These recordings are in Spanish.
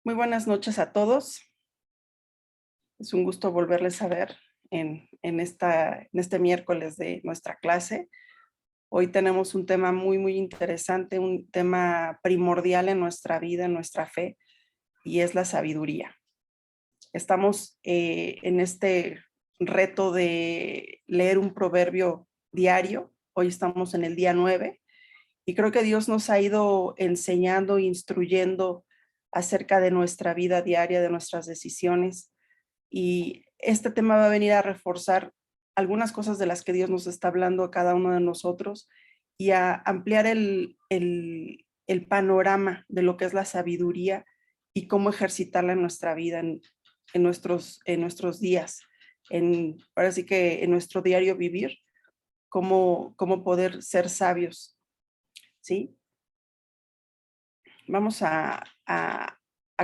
Muy buenas noches a todos. Es un gusto volverles a ver en este miércoles de nuestra clase. Hoy tenemos un tema muy interesante, un tema primordial en nuestra vida, en nuestra fe, y es la sabiduría. Estamos en este reto de leer un proverbio diario. Hoy estamos en el día 9 y creo que Dios nos ha ido enseñando, instruyendo acerca de nuestra vida diaria, de nuestras decisiones. Y este tema va a venir a reforzar algunas cosas de las que Dios nos está hablando a cada uno de nosotros y a ampliar el panorama de lo que es la sabiduría y cómo ejercitarla en nuestra vida, en nuestros días, ahora sí que en nuestro diario vivir, cómo poder ser sabios, ¿sí? Vamos a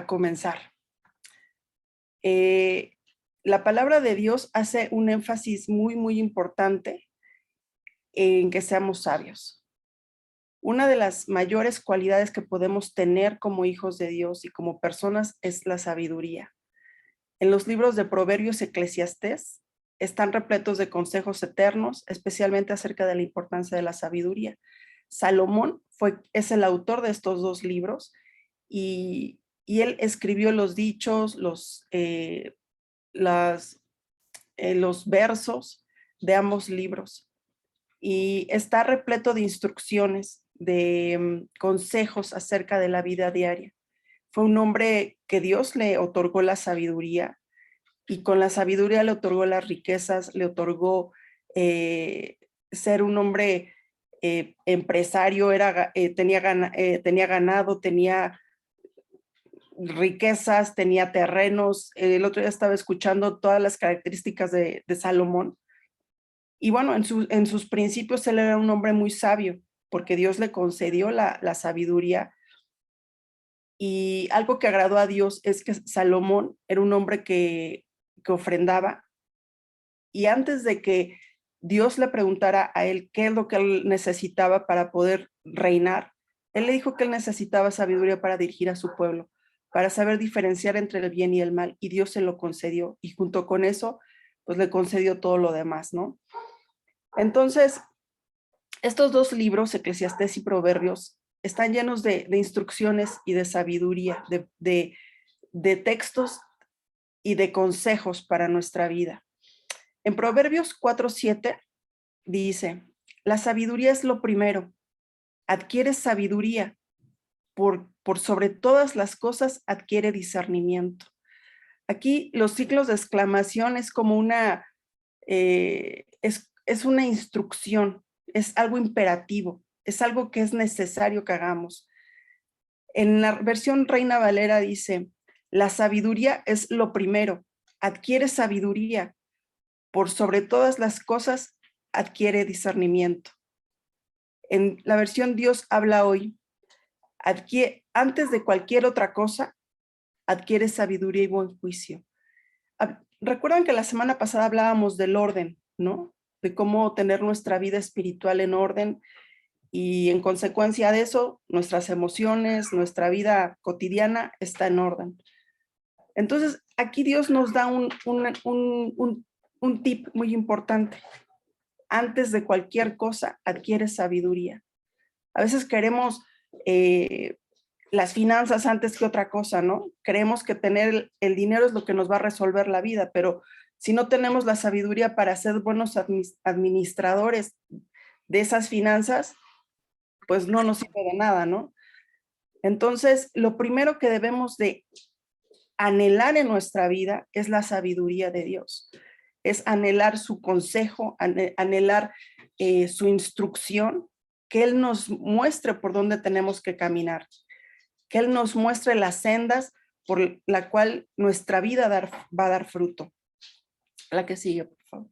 comenzar. La palabra de Dios hace un énfasis muy importante en que seamos sabios. Una de las mayores cualidades que podemos tener como hijos de Dios y como personas es la sabiduría. En los libros de Proverbios y Eclesiastés están repletos de consejos eternos, especialmente acerca de la importancia de la sabiduría. Salomón es el autor de estos dos libros y él escribió los dichos, los versos de ambos libros y está repleto de instrucciones, de consejos acerca de la vida diaria. Fue un hombre que Dios le otorgó la sabiduría y con la sabiduría le otorgó las riquezas, le otorgó ser un hombre empresario, tenía ganado, tenía riquezas, tenía terrenos. El otro día estaba escuchando todas las características de Salomón. Y bueno, en sus principios él era un hombre muy sabio, porque Dios le concedió la sabiduría. Y algo que agradó a Dios es que Salomón era un hombre que ofrendaba. Y antes de que Dios le preguntara a él qué es lo que él necesitaba para poder reinar, él le dijo que él necesitaba sabiduría para dirigir a su pueblo, para saber diferenciar entre el bien y el mal, y Dios se lo concedió, y junto con eso, pues le concedió todo lo demás, ¿no? Entonces, estos dos libros, Eclesiastés y Proverbios, están llenos de instrucciones y de sabiduría, de textos y de consejos para nuestra vida. En Proverbios 4:7 dice, la sabiduría es lo primero, adquiere sabiduría, por sobre todas las cosas adquiere discernimiento. Aquí los signos de exclamación es como es una instrucción, es algo imperativo, es algo que es necesario que hagamos. En la versión Reina Valera dice, la sabiduría es lo primero, adquiere sabiduría, por sobre todas las cosas adquiere discernimiento. En la versión Dios habla hoy, antes de cualquier otra cosa, adquiere sabiduría y buen juicio. Recuerdan que la semana pasada hablábamos del orden, ¿no? De cómo tener nuestra vida espiritual en orden y en consecuencia de eso, nuestras emociones, nuestra vida cotidiana está en orden. Entonces, aquí Dios nos da un tip muy importante. Antes de cualquier cosa, adquiere sabiduría. A veces queremos las finanzas antes que otra cosa, ¿no? Creemos que tener el dinero es lo que nos va a resolver la vida, pero si no tenemos la sabiduría para ser buenos administradores de esas finanzas, pues no nos sirve de nada, ¿no? Entonces, lo primero que debemos de anhelar en nuestra vida es la sabiduría de Dios. Es anhelar su consejo, anhelar su instrucción, que Él nos muestre por dónde tenemos que caminar, que Él nos muestre las sendas por la cual nuestra vida va a dar fruto. La que sigue, por favor.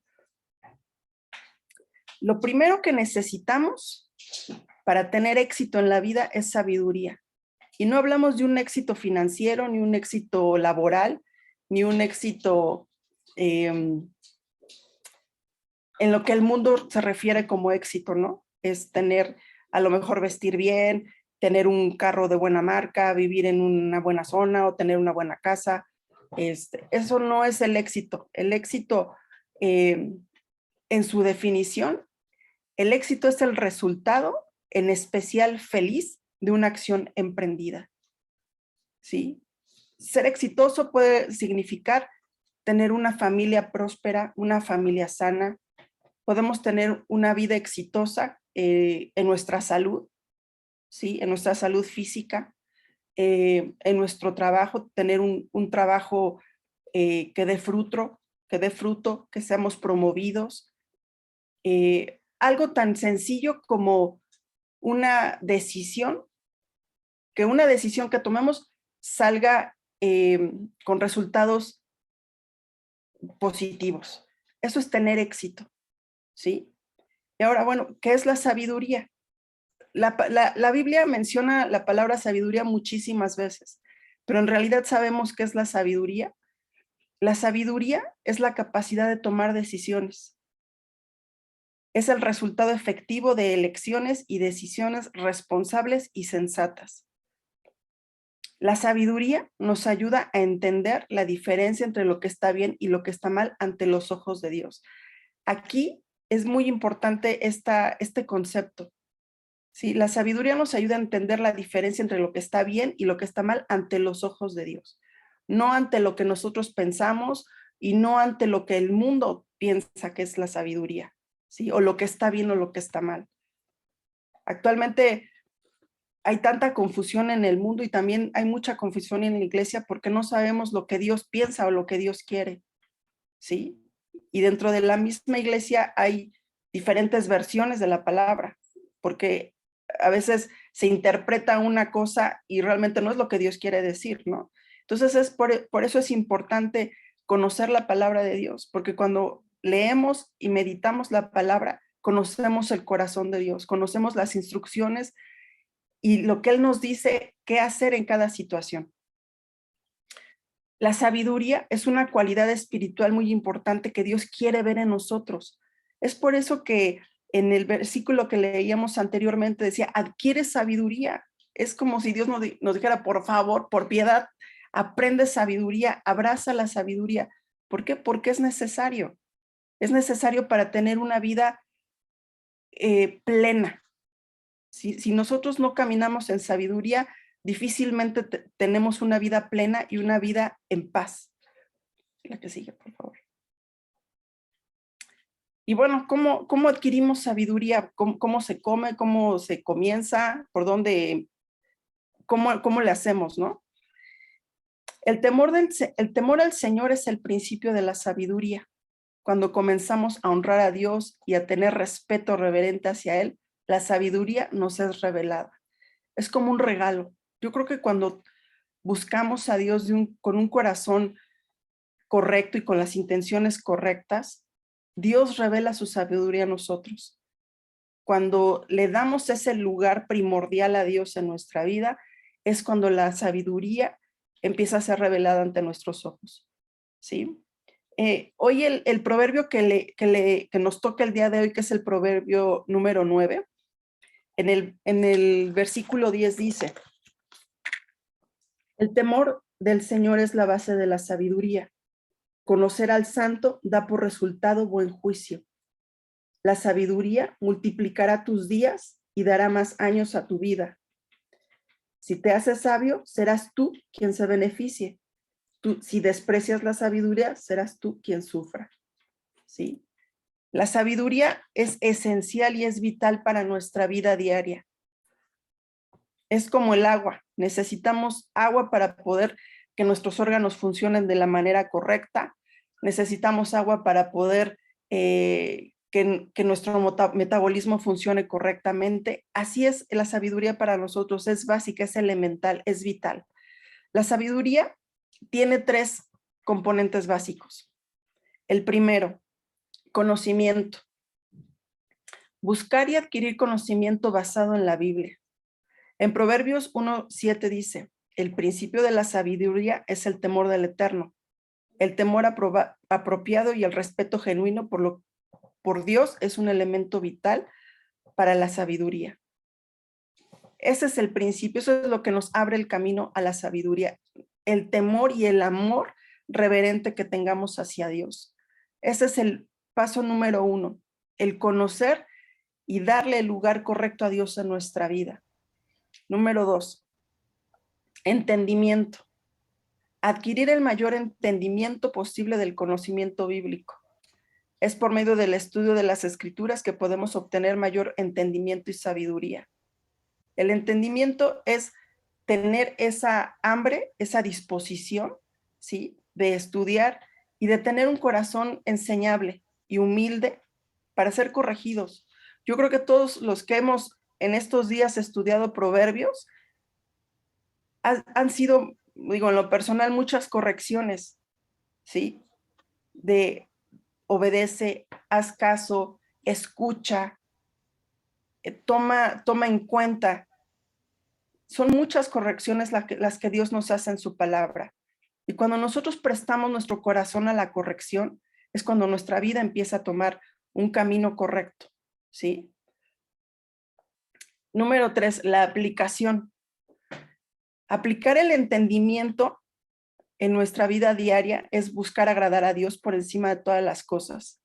Lo primero que necesitamos para tener éxito en la vida es sabiduría. Y no hablamos de un éxito financiero, ni un éxito laboral, ni un éxito en lo que el mundo se refiere como éxito, ¿no? Es tener, a lo mejor vestir bien, tener un carro de buena marca, vivir en una buena zona o tener una buena casa. Eso no es el éxito. El éxito, en su definición, el éxito es el resultado, en especial feliz, de una acción emprendida. ¿Sí? Ser exitoso puede significar tener una familia próspera, una familia sana. Podemos tener una vida exitosa en nuestra salud, ¿sí? En nuestra salud física, en nuestro trabajo, tener un trabajo que dé fruto, que seamos promovidos. Algo tan sencillo como una decisión, que una decisión que tomemos salga con resultados positivos. Eso es tener éxito, ¿sí? Y ahora, bueno, ¿qué es la sabiduría? La Biblia menciona la palabra sabiduría muchísimas veces, pero en realidad sabemos qué es la sabiduría. La sabiduría es la capacidad de tomar decisiones. Es el resultado efectivo de elecciones y decisiones responsables y sensatas. La sabiduría nos ayuda a entender la diferencia entre lo que está bien y lo que está mal ante los ojos de Dios. Aquí es muy importante este concepto. ¿Sí? La sabiduría nos ayuda a entender la diferencia entre lo que está bien y lo que está mal ante los ojos de Dios. No ante lo que nosotros pensamos y no ante lo que el mundo piensa que es la sabiduría, ¿sí? O lo que está bien o lo que está mal. Actualmente hay tanta confusión en el mundo y también hay mucha confusión en la iglesia porque no sabemos lo que Dios piensa o lo que Dios quiere, ¿sí? Y dentro de la misma iglesia hay diferentes versiones de la palabra, porque a veces se interpreta una cosa y realmente no es lo que Dios quiere decir, ¿no? Entonces por eso es importante conocer la palabra de Dios, porque cuando leemos y meditamos la palabra, conocemos el corazón de Dios, conocemos las instrucciones y lo que Él nos dice qué hacer en cada situación. La sabiduría es una cualidad espiritual muy importante que Dios quiere ver en nosotros. Es por eso que en el versículo que leíamos anteriormente decía, adquiere sabiduría. Es como si Dios nos dijera, por favor, por piedad, aprende sabiduría, abraza la sabiduría. ¿Por qué? Porque es necesario. Es necesario para tener una vida plena. Si nosotros no caminamos en sabiduría, difícilmente tenemos una vida plena y una vida en paz. La que sigue, por favor. Y bueno, ¿cómo adquirimos sabiduría? ¿Cómo se come? ¿Cómo se comienza? ¿Por dónde? ¿Cómo le hacemos, no? El temor al Señor es el principio de la sabiduría. Cuando comenzamos a honrar a Dios y a tener respeto reverente hacia Él, la sabiduría nos es revelada. Es como un regalo. Yo creo que cuando buscamos a Dios con un corazón correcto y con las intenciones correctas, Dios revela su sabiduría a nosotros. Cuando le damos ese lugar primordial a Dios en nuestra vida, es cuando la sabiduría empieza a ser revelada ante nuestros ojos. ¿Sí? Hoy el proverbio que nos toca el día de hoy, que es el proverbio número 9, en el versículo 10 dice, el temor del Señor es la base de la sabiduría. Conocer al santo da por resultado buen juicio. La sabiduría multiplicará tus días y dará más años a tu vida. Si te haces sabio, serás tú quien se beneficie. Si desprecias la sabiduría, serás tú quien sufra. ¿Sí? La sabiduría es esencial y es vital para nuestra vida diaria. Es como el agua. Necesitamos agua para poder que nuestros órganos funcionen de la manera correcta. Necesitamos agua para poder que nuestro metabolismo funcione correctamente. Así es la sabiduría para nosotros. Es básica, es elemental, es vital. La sabiduría tiene 3 componentes básicos. El primero, conocimiento. Buscar y adquirir conocimiento basado en la Biblia. En Proverbios 1:7 dice, el principio de la sabiduría es el temor del Eterno, el temor apropiado y el respeto genuino por Dios es un elemento vital para la sabiduría. Ese es el principio, eso es lo que nos abre el camino a la sabiduría, el temor y el amor reverente que tengamos hacia Dios. Ese es el paso número 1, el conocer y darle el lugar correcto a Dios en nuestra vida. Número 2, entendimiento. Adquirir el mayor entendimiento posible del conocimiento bíblico. Es por medio del estudio de las Escrituras que podemos obtener mayor entendimiento y sabiduría. El entendimiento es tener esa hambre, esa disposición, ¿sí?, de estudiar y de tener un corazón enseñable y humilde para ser corregidos. Yo creo que todos los que hemos en estos días estudiado proverbios han sido, digo, en lo personal, muchas correcciones, ¿sí? De obedece, haz caso, escucha, toma en cuenta. Son muchas correcciones las que Dios nos hace en su palabra. Y cuando nosotros prestamos nuestro corazón a la corrección, es cuando nuestra vida empieza a tomar un camino correcto, ¿sí? Número 3, la aplicación. Aplicar el entendimiento en nuestra vida diaria es buscar agradar a Dios por encima de todas las cosas,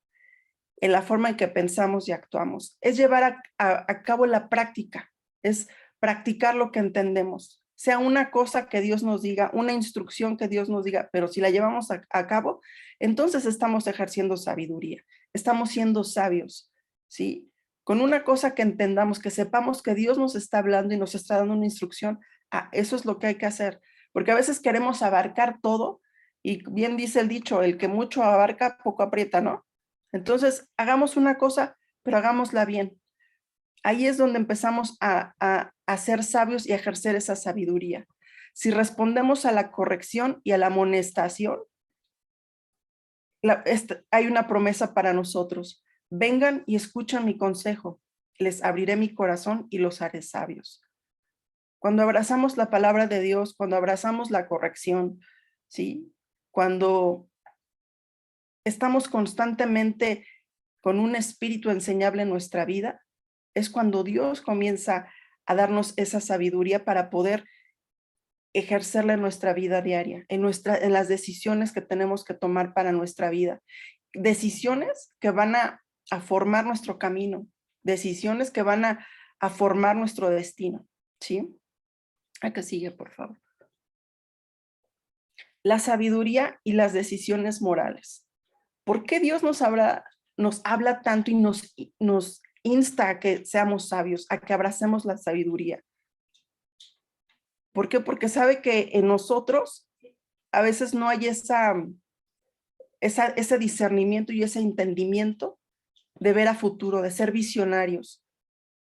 en la forma en que pensamos y actuamos. Es llevar a cabo la práctica, es practicar lo que entendemos, sea una cosa que Dios nos diga, una instrucción que Dios nos diga, pero si la llevamos a cabo, entonces estamos ejerciendo sabiduría, estamos siendo sabios, ¿sí? Con una cosa que entendamos, que sepamos que Dios nos está hablando y nos está dando una instrucción, eso es lo que hay que hacer, porque a veces queremos abarcar todo y bien dice el dicho, el que mucho abarca, poco aprieta, ¿no? Entonces, hagamos una cosa, pero hagámosla bien. Ahí es donde empezamos a ser sabios y a ejercer esa sabiduría. Si respondemos a la corrección y a la amonestación, hay una promesa para nosotros. Vengan y escuchan mi consejo. Les abriré mi corazón y los haré sabios. Cuando abrazamos la palabra de Dios, cuando abrazamos la corrección, ¿sí? Cuando estamos constantemente con un espíritu enseñable en nuestra vida, es cuando Dios comienza a darnos esa sabiduría para poder ejercerla en nuestra vida diaria, en las decisiones que tenemos que tomar para nuestra vida. Decisiones que van a formar nuestro camino, decisiones que van a formar nuestro destino, ¿sí? ¿A qué sigue, por favor? La sabiduría y las decisiones morales. ¿Por qué Dios nos habla tanto y nos insta a que seamos sabios, a que abracemos la sabiduría? ¿Por qué? Porque sabe que en nosotros a veces no hay ese discernimiento y ese entendimiento de ver a futuro, de ser visionarios,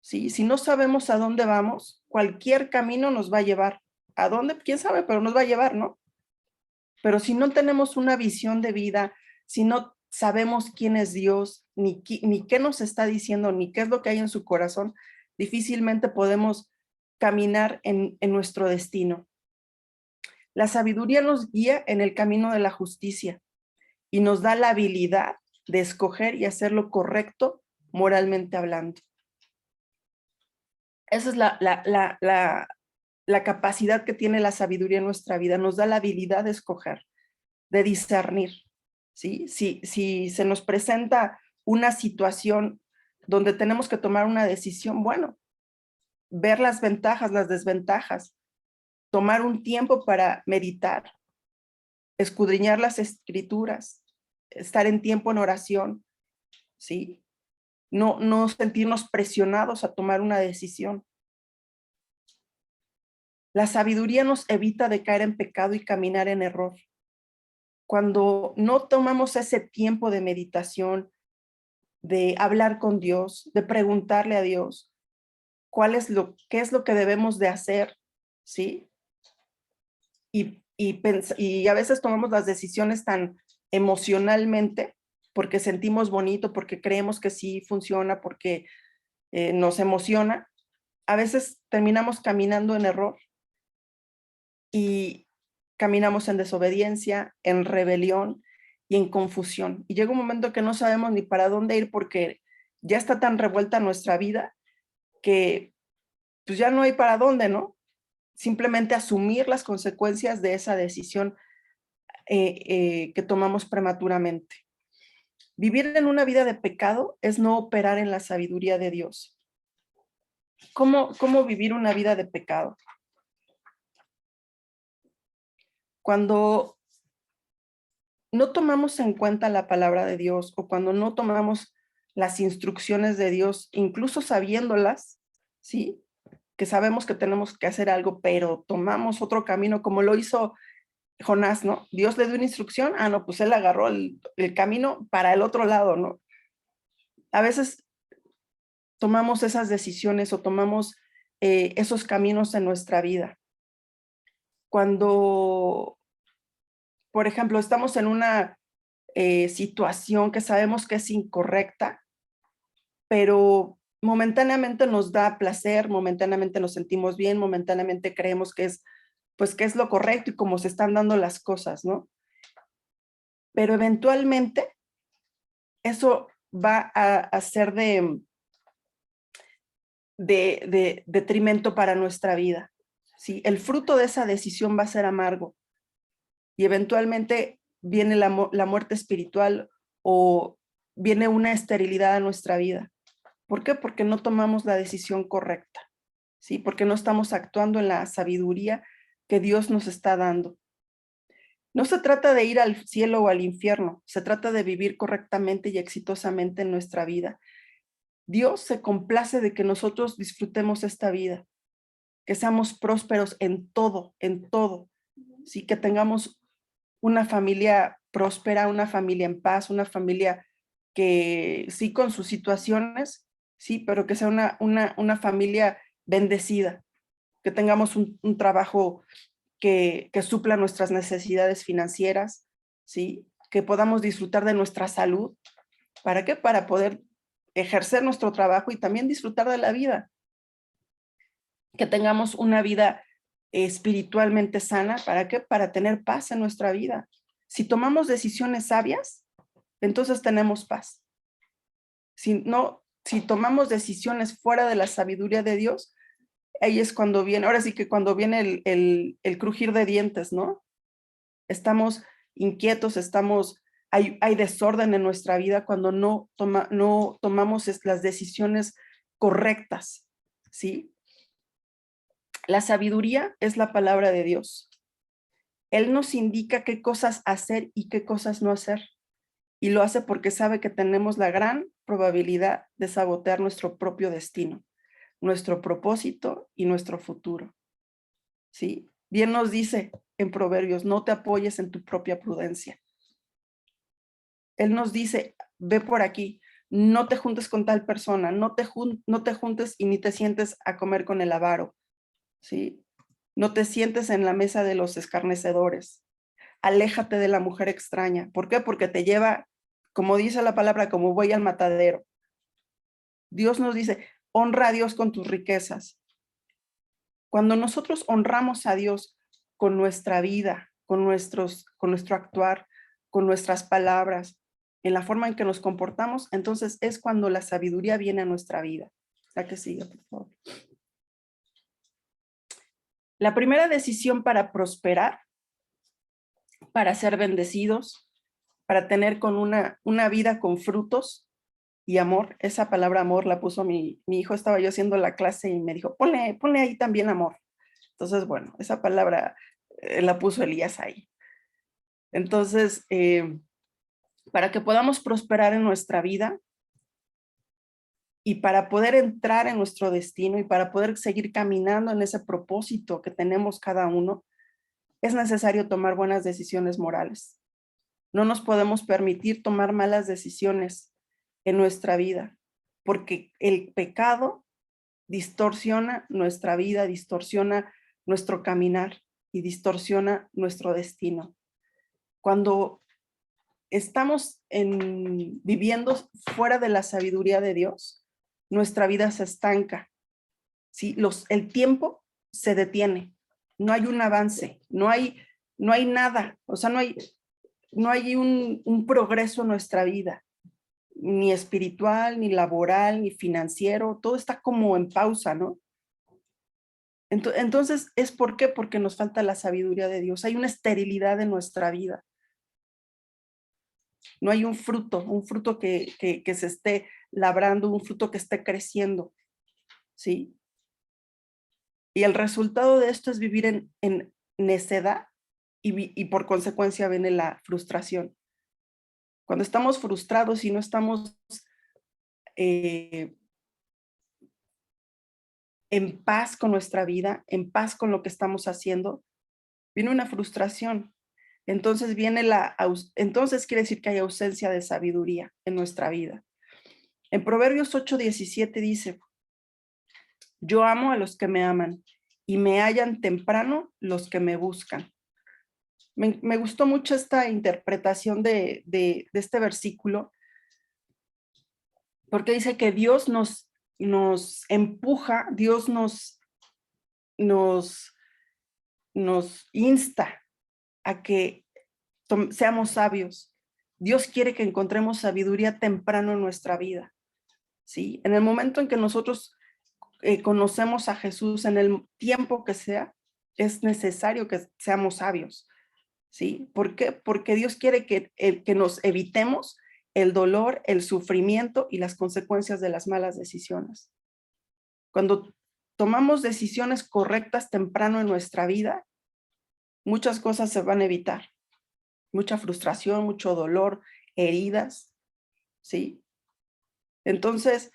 ¿sí? Si no sabemos a dónde vamos, cualquier camino nos va a llevar. ¿A dónde? ¿Quién sabe? Pero nos va a llevar, ¿no? Pero si no tenemos una visión de vida, si no sabemos quién es Dios, ni qué nos está diciendo, ni qué es lo que hay en su corazón, difícilmente podemos caminar en nuestro destino. La sabiduría nos guía en el camino de la justicia y nos da la habilidad de escoger y hacer lo correcto moralmente hablando. Esa es la capacidad que tiene la sabiduría en nuestra vida, nos da la habilidad de escoger, de discernir, ¿sí? Si se nos presenta una situación donde tenemos que tomar una decisión, bueno, ver las ventajas, las desventajas, tomar un tiempo para meditar, escudriñar las escrituras, estar en tiempo en oración, ¿sí? No sentirnos presionados a tomar una decisión. La sabiduría nos evita de caer en pecado y caminar en error. Cuando no tomamos ese tiempo de meditación, de hablar con Dios, de preguntarle a Dios qué es lo que debemos de hacer, ¿sí? Y a veces tomamos las decisiones tan emocionalmente porque sentimos bonito, porque creemos que sí funciona, porque nos emociona. A veces terminamos caminando en error y caminamos en desobediencia, en rebelión y en confusión. Y llega un momento que no sabemos ni para dónde ir porque ya está tan revuelta nuestra vida que pues ya no hay para dónde, ¿no? Simplemente asumir las consecuencias de esa decisión que tomamos prematuramente. Vivir en una vida de pecado es no operar en la sabiduría de Dios. ¿Cómo vivir una vida de pecado? Cuando no tomamos en cuenta la palabra de Dios o cuando no tomamos las instrucciones de Dios, incluso sabiéndolas, ¿sí? Que sabemos que tenemos que hacer algo, pero tomamos otro camino como lo hizo Jonás, ¿no? Dios le dio una instrucción, no, pues él agarró el camino para el otro lado, ¿no? A veces tomamos esas decisiones o tomamos esos caminos en nuestra vida. Cuando, por ejemplo, estamos en una situación que sabemos que es incorrecta, pero momentáneamente nos da placer, momentáneamente nos sentimos bien, momentáneamente creemos que es, pues, que es lo correcto y cómo se están dando las cosas, ¿no? Pero eventualmente eso va a ser de detrimento para nuestra vida, ¿sí? El fruto de esa decisión va a ser amargo y eventualmente viene la muerte espiritual o viene una esterilidad a nuestra vida. ¿Por qué? Porque no tomamos la decisión correcta, ¿sí? Porque no estamos actuando en la sabiduría que Dios nos está dando. No se trata de ir al cielo o al infierno, se trata de vivir correctamente y exitosamente en nuestra vida. Dios se complace de que nosotros disfrutemos esta vida, que seamos prósperos en todo, ¿sí? Que tengamos una familia próspera, una familia en paz, una familia que sí con sus situaciones, sí, pero que sea una familia bendecida, que tengamos un trabajo que supla nuestras necesidades financieras, ¿sí? Que podamos disfrutar de nuestra salud. ¿Para qué? Para poder ejercer nuestro trabajo y también disfrutar de la vida. Que tengamos una vida espiritualmente sana. ¿Para qué? Para tener paz en nuestra vida. Si tomamos decisiones sabias, entonces tenemos paz. Si tomamos decisiones fuera de la sabiduría de Dios, ahí es cuando viene, ahora sí que cuando viene el crujir de dientes, ¿no? Estamos inquietos, hay desorden en nuestra vida cuando no tomamos las decisiones correctas, ¿sí? La sabiduría es la palabra de Dios. Él nos indica qué cosas hacer y qué cosas no hacer. Y lo hace porque sabe que tenemos la gran probabilidad de sabotear nuestro propio destino, nuestro propósito y nuestro futuro. ¿Sí? Bien nos dice en Proverbios, no te apoyes en tu propia prudencia. Él nos dice, ve por aquí, no te juntes con tal persona, no te juntes y ni te sientes a comer con el avaro, ¿sí? No te sientes en la mesa de los escarnecedores. Aléjate de la mujer extraña. ¿Por qué? Porque te lleva, como dice la palabra, como buey al matadero. Dios nos dice, honra a Dios con tus riquezas. Cuando nosotros honramos a Dios con nuestra vida, con nuestro actuar, con nuestras palabras, en la forma en que nos comportamos, entonces es cuando la sabiduría viene a nuestra vida. La que sigue, por favor. La primera decisión para prosperar, para ser bendecidos, para tener con una vida con frutos y amor. Esa palabra amor la puso mi hijo, estaba yo haciendo la clase y me dijo, ponle ahí también amor. Entonces, bueno, esa palabra la puso Elías ahí. Entonces, para que podamos prosperar en nuestra vida y para poder entrar en nuestro destino y para poder seguir caminando en ese propósito que tenemos cada uno, es necesario tomar buenas decisiones morales. No nos podemos permitir tomar malas decisiones en nuestra vida, porque el pecado distorsiona nuestra vida, distorsiona nuestro caminar y distorsiona nuestro destino. Cuando estamos viviendo fuera de la sabiduría de Dios, nuestra vida se estanca, ¿sí? El tiempo se detiene, no hay un avance, no hay nada, o sea, no hay un progreso en nuestra vida, ni espiritual, ni laboral, ni financiero, todo está como en pausa, ¿no? Entonces, ¿es por qué? Porque nos falta la sabiduría de Dios. Hay una esterilidad en nuestra vida. No hay un fruto que se esté labrando, un fruto que esté creciendo, ¿sí? Y el resultado de esto es vivir en necedad y por consecuencia viene la frustración. Cuando estamos frustrados y no estamos eh, en paz con nuestra vida, en paz con lo que estamos haciendo, viene una frustración. Entonces entonces quiere decir que hay ausencia de sabiduría en nuestra vida. En Proverbios 8:17 dice: yo amo a los que me aman y me hallan temprano los que me buscan. Me gustó mucho esta interpretación de este versículo, porque dice que Dios nos empuja, Dios nos, nos insta a que seamos sabios. Dios quiere que encontremos sabiduría temprano en nuestra vida, ¿sí? En el momento en que nosotros conocemos a Jesús, en el tiempo que sea, es necesario que seamos sabios, ¿sí? ¿Por qué? Porque Dios quiere que nos evitemos el dolor, el sufrimiento y las consecuencias de las malas decisiones. Cuando tomamos decisiones correctas temprano en nuestra vida, muchas cosas se van a evitar. Mucha frustración, mucho dolor, heridas, ¿sí? Entonces,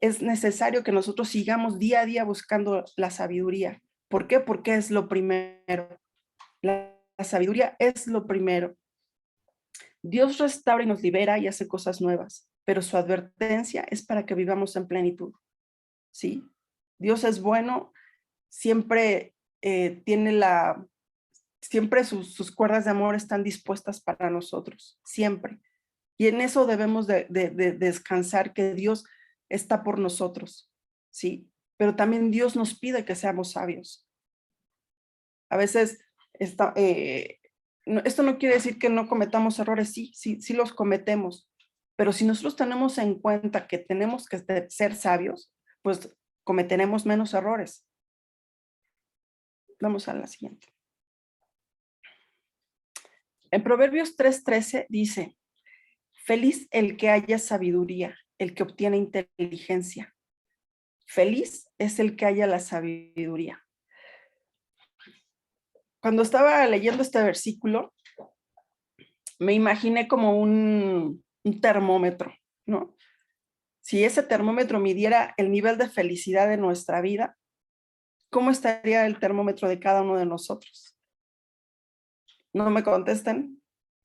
es necesario que nosotros sigamos día a día buscando la sabiduría. ¿Por qué? Porque es lo primero. La sabiduría es lo primero. Dios restaura y nos libera y hace cosas nuevas, pero su advertencia es para que vivamos en plenitud, ¿sí? Dios es bueno, siempre siempre sus cuerdas de amor están dispuestas para nosotros, siempre. Y en eso debemos de descansar, que Dios está por nosotros, ¿sí? Pero también Dios nos pide que seamos sabios. A veces esto no quiere decir que no cometamos errores, sí los cometemos, pero si nosotros tenemos en cuenta que tenemos que ser sabios, pues cometeremos menos errores. Vamos a la siguiente. En Proverbios 3:13 dice: feliz el que haya sabiduría, el que obtiene inteligencia. Feliz es el que haya la sabiduría. Cuando estaba leyendo este versículo, me imaginé como un termómetro, ¿no? Si ese termómetro midiera el nivel de felicidad de nuestra vida, ¿cómo estaría el termómetro de cada uno de nosotros? No me contesten,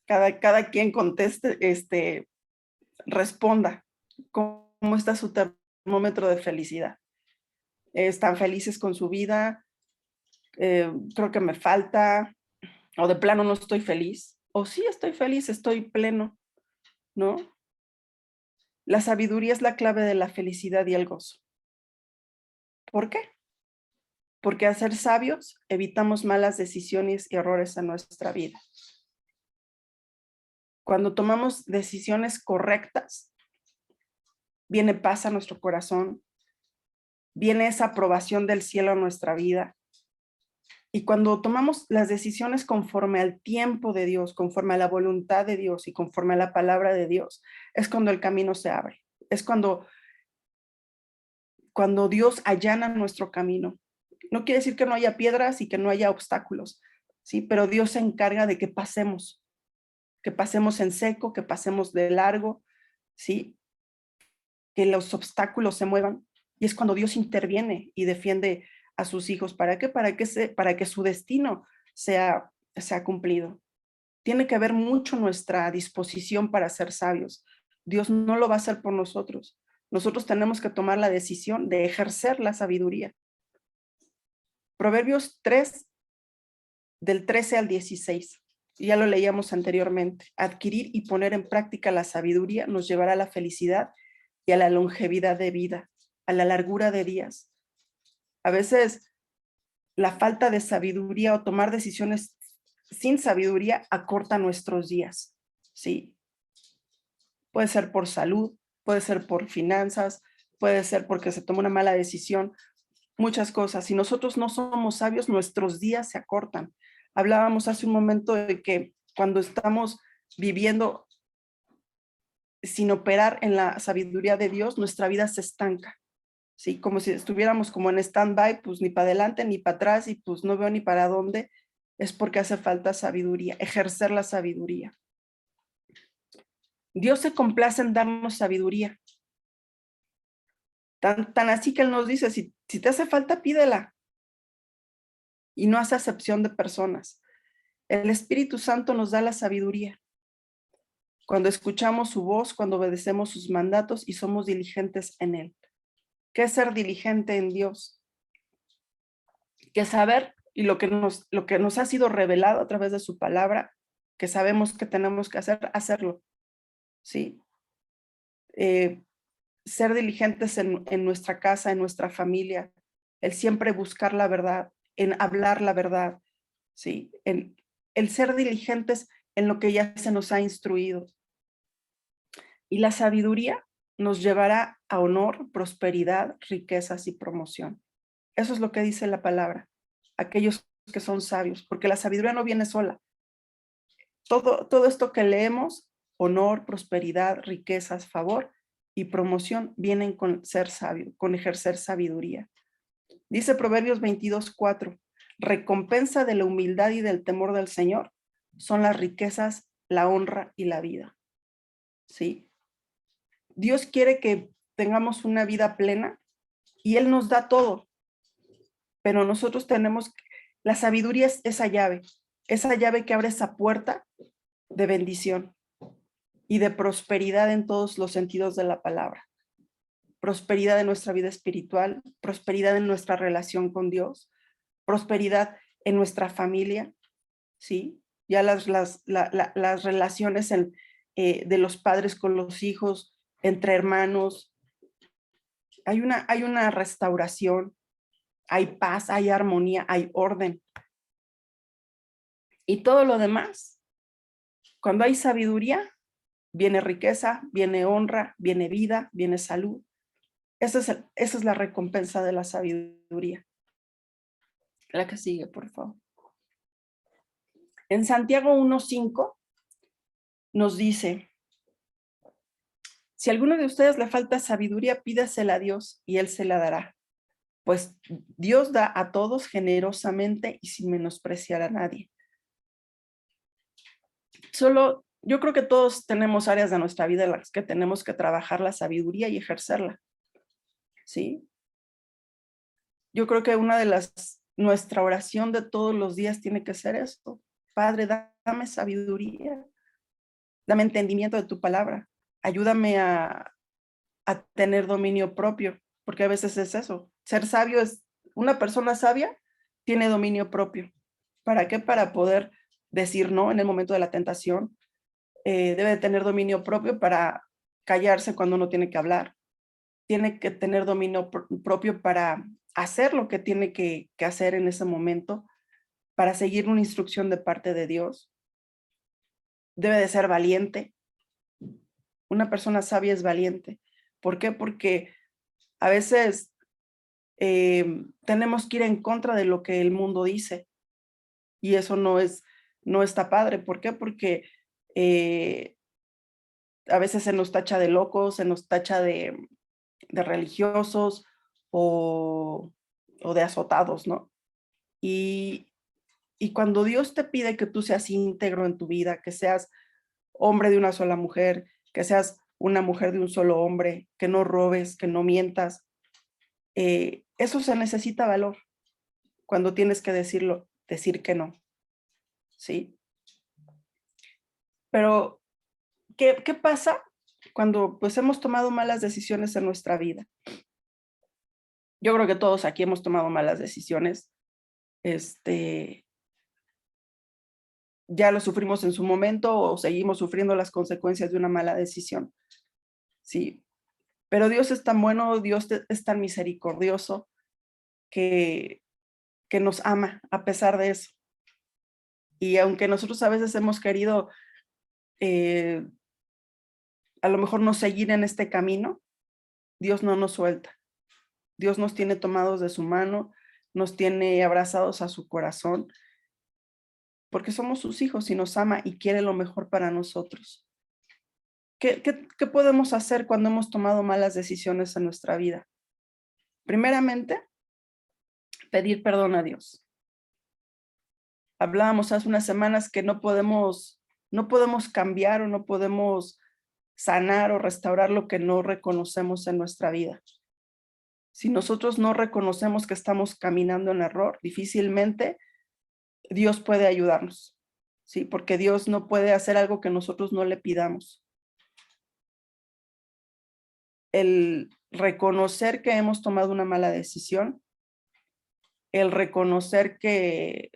cada quien conteste, responda cómo está su termómetro de felicidad. ¿Están felices con su vida? Creo que me falta, o de plano no estoy feliz, o sí estoy feliz, estoy pleno, ¿no? La sabiduría es la clave de la felicidad y el gozo. ¿Por qué? Porque al ser sabios evitamos malas decisiones y errores en nuestra vida. Cuando tomamos decisiones correctas, viene paz a nuestro corazón, viene esa aprobación del cielo a nuestra vida. Y cuando tomamos las decisiones conforme al tiempo de Dios, conforme a la voluntad de Dios y conforme a la palabra de Dios, es cuando el camino se abre. Es cuando Dios allana nuestro camino. No quiere decir que no haya piedras y que no haya obstáculos, ¿sí? Pero Dios se encarga de que pasemos en seco, que pasemos de largo, ¿sí? Que los obstáculos se muevan. Y es cuando Dios interviene y defiende a sus hijos. ¿Para qué? Para que su destino sea cumplido. Tiene que ver mucho nuestra disposición para ser sabios. Dios no lo va a hacer por nosotros. Nosotros tenemos que tomar la decisión de ejercer la sabiduría. Proverbios 3, del 13 al 16. Ya lo leíamos anteriormente. Adquirir y poner en práctica la sabiduría nos llevará a la felicidad y a la longevidad de vida, a la largura de días. A veces la falta de sabiduría o tomar decisiones sin sabiduría acorta nuestros días, ¿sí? Puede ser por salud, puede ser por finanzas, puede ser porque se toma una mala decisión muchas cosas. Si nosotros no somos sabios, nuestros días se acortan. Hablábamos hace un momento de que cuando estamos viviendo sin operar en la sabiduría de Dios, nuestra vida se estanca, ¿sí? Como si estuviéramos como en stand-by, pues ni para adelante ni para atrás y pues no veo ni para dónde. Es porque hace falta sabiduría, ejercer la sabiduría. Dios se complace en darnos sabiduría. Tan así que Él nos dice, si te hace falta, pídela. Y no hace acepción de personas. El Espíritu Santo nos da la sabiduría. Cuando escuchamos su voz, cuando obedecemos sus mandatos y somos diligentes en Él. ¿Qué es ser diligente en Dios? Que saber y lo que nos ha sido revelado a través de su palabra, que sabemos que tenemos que hacer, hacerlo. ¿Sí? Ser diligentes en nuestra casa, en nuestra familia, el siempre buscar la verdad, en hablar la verdad, ¿sí? El ser diligentes en lo que ya se nos ha instruido. Y la sabiduría nos llevará a honor, prosperidad, riquezas y promoción. Eso es lo que dice la palabra, aquellos que son sabios, porque la sabiduría no viene sola. Todo esto que leemos, honor, prosperidad, riquezas, favor y promoción, vienen con ser sabio, con ejercer sabiduría. Dice Proverbios 22:4, recompensa de la humildad y del temor del Señor son las riquezas, la honra y la vida. ¿Sí? Dios quiere que tengamos una vida plena y Él nos da todo, pero nosotros tenemos, la sabiduría es esa llave que abre esa puerta de bendición y de prosperidad en todos los sentidos de la palabra. Prosperidad en nuestra vida espiritual, prosperidad en nuestra relación con Dios, prosperidad en nuestra familia, ¿sí? Ya las relaciones de los padres con los hijos, entre hermanos, hay una restauración, hay paz, hay armonía, hay orden. Y todo lo demás, cuando hay sabiduría, viene riqueza, viene honra, viene vida, viene salud. Esa es la recompensa de la sabiduría. La que sigue, por favor. En Santiago 1:5 nos dice, si a alguno de ustedes le falta sabiduría, pídasela a Dios y Él se la dará. Pues Dios da a todos generosamente y sin menospreciar a nadie. Yo creo que todos tenemos áreas de nuestra vida en las que tenemos que trabajar la sabiduría y ejercerla. ¿Sí? Yo creo que nuestra oración de todos los días tiene que ser esto. Padre, dame sabiduría, dame entendimiento de tu palabra, ayúdame a tener dominio propio, porque a veces es eso. Ser sabio una persona sabia tiene dominio propio. ¿Para qué? Para poder decir no en el momento de la tentación. Debe de tener dominio propio para callarse cuando uno tiene que hablar. Tiene que tener dominio propio para hacer lo que tiene que hacer en ese momento, para seguir una instrucción de parte de Dios. Debe de ser valiente. Una persona sabia es valiente. ¿Por qué? Porque a veces tenemos que ir en contra de lo que el mundo dice y eso no está padre. ¿Por qué? Porque a veces se nos tacha de locos, se nos tacha de religiosos o de azotados, ¿no? Y cuando Dios te pide que tú seas íntegro en tu vida, que seas hombre de una sola mujer, que seas una mujer de un solo hombre, que no robes, que no mientas, eso se necesita valor cuando tienes que decir que no, ¿sí? Pero, ¿qué pasa cuando pues hemos tomado malas decisiones en nuestra vida? Yo creo que todos aquí hemos tomado malas decisiones. Ya lo sufrimos en su momento o seguimos sufriendo las consecuencias de una mala decisión. Sí, pero Dios es tan bueno, Dios es tan misericordioso que nos ama a pesar de eso. Y aunque nosotros a veces hemos querido a lo mejor no seguir en este camino, Dios no nos suelta. Dios nos tiene tomados de su mano, nos tiene abrazados a su corazón, porque somos sus hijos y nos ama y quiere lo mejor para nosotros. ¿Qué podemos hacer cuando hemos tomado malas decisiones en nuestra vida? Primeramente, pedir perdón a Dios. Hablábamos hace unas semanas que no podemos cambiar o no podemos sanar o restaurar lo que no reconocemos en nuestra vida. Si nosotros no reconocemos que estamos caminando en error, difícilmente Dios puede ayudarnos, ¿sí? Porque Dios no puede hacer algo que nosotros no le pidamos. El reconocer que hemos tomado una mala decisión, el reconocer que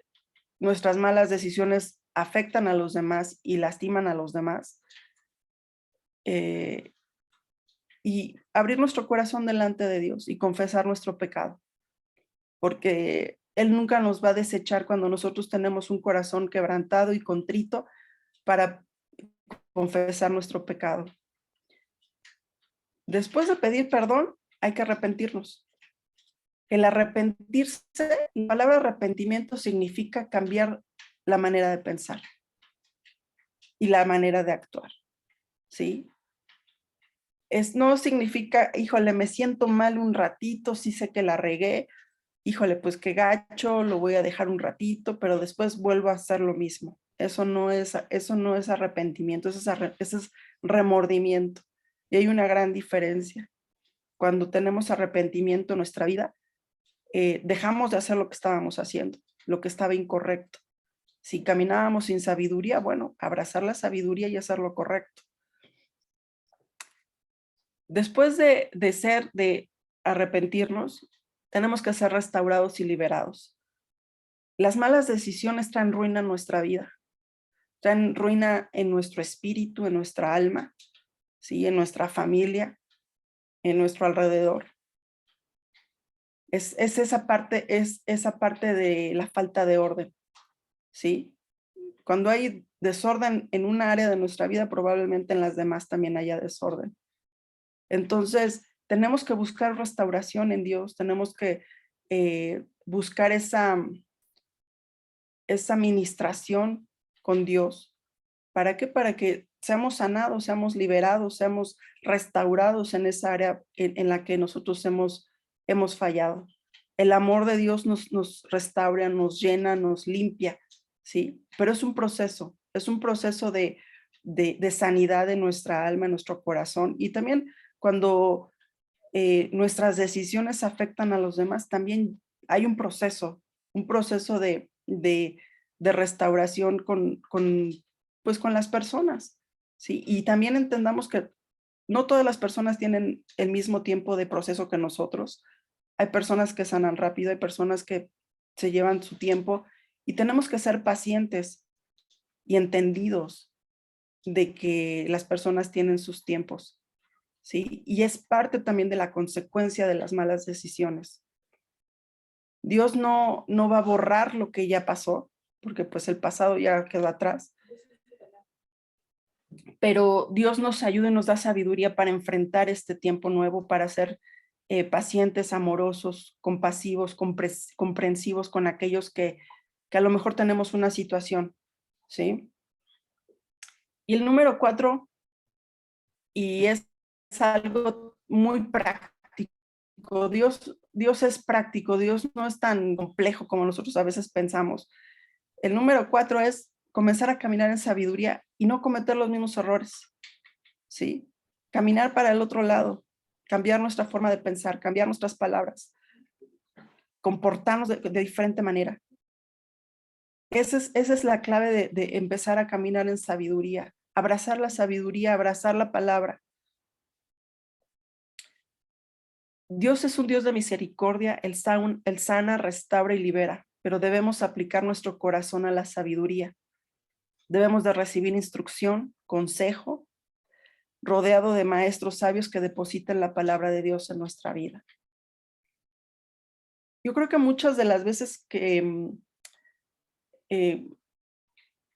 nuestras malas decisiones afectan a los demás y lastiman a los demás, y abrir nuestro corazón delante de Dios y confesar nuestro pecado, porque Él nunca nos va a desechar cuando nosotros tenemos un corazón quebrantado y contrito para confesar nuestro pecado. Después de pedir perdón, hay que arrepentirnos. El arrepentirse, la palabra arrepentimiento significa cambiar la manera de pensar y la manera de actuar, ¿sí? No significa, híjole, me siento mal un ratito, sí sé que la regué, híjole, pues qué gacho, lo voy a dejar un ratito, pero después vuelvo a hacer lo mismo. Eso no es arrepentimiento, eso es remordimiento. Y hay una gran diferencia. Cuando tenemos arrepentimiento en nuestra vida, dejamos de hacer lo que estábamos haciendo, lo que estaba incorrecto. Si caminábamos sin sabiduría, bueno, abrazar la sabiduría y hacer lo correcto. Después de arrepentirnos, tenemos que ser restaurados y liberados. Las malas decisiones traen ruina en nuestra vida, traen ruina en nuestro espíritu, en nuestra alma, ¿sí? En nuestra familia, en nuestro alrededor. Es esa parte de la falta de orden, ¿sí? Cuando hay desorden en una área de nuestra vida, probablemente en las demás también haya desorden. Entonces, tenemos que buscar restauración en Dios, tenemos que buscar esa ministración con Dios. ¿Para qué? Para que seamos sanados, seamos liberados, seamos restaurados en esa área en la que nosotros hemos fallado. El amor de Dios nos restaura, nos llena, nos limpia, ¿sí? Pero es un proceso de sanidad de nuestra alma, en nuestro corazón. Y también cuando nuestras decisiones afectan a los demás, también hay un proceso de restauración pues con las personas, ¿sí? Y también entendamos que no todas las personas tienen el mismo tiempo de proceso que nosotros. Hay personas que sanan rápido, hay personas que se llevan su tiempo y tenemos que ser pacientes y entendidos de que las personas tienen sus tiempos, ¿sí? Y es parte también de la consecuencia de las malas decisiones. Dios no va a borrar lo que ya pasó, porque pues el pasado ya quedó atrás, pero Dios nos ayuda y nos da sabiduría para enfrentar este tiempo nuevo, para ser pacientes, amorosos, compasivos, comprensivos con aquellos que a lo mejor tenemos una situación, ¿sí? Y el número 4, y es algo muy práctico. Dios es práctico, Dios no es tan complejo como nosotros a veces pensamos. El número 4 es comenzar a caminar en sabiduría y no cometer los mismos errores, ¿sí? Caminar para el otro lado, cambiar nuestra forma de pensar, cambiar nuestras palabras, comportarnos de diferente manera. Esa es la clave de empezar a caminar en sabiduría, abrazar la sabiduría, abrazar la palabra. Dios es un Dios de misericordia, Él sana, restaura y libera, pero debemos aplicar nuestro corazón a la sabiduría. Debemos de recibir instrucción, consejo, rodeado de maestros sabios que depositen la palabra de Dios en nuestra vida. Yo creo que muchas de las veces que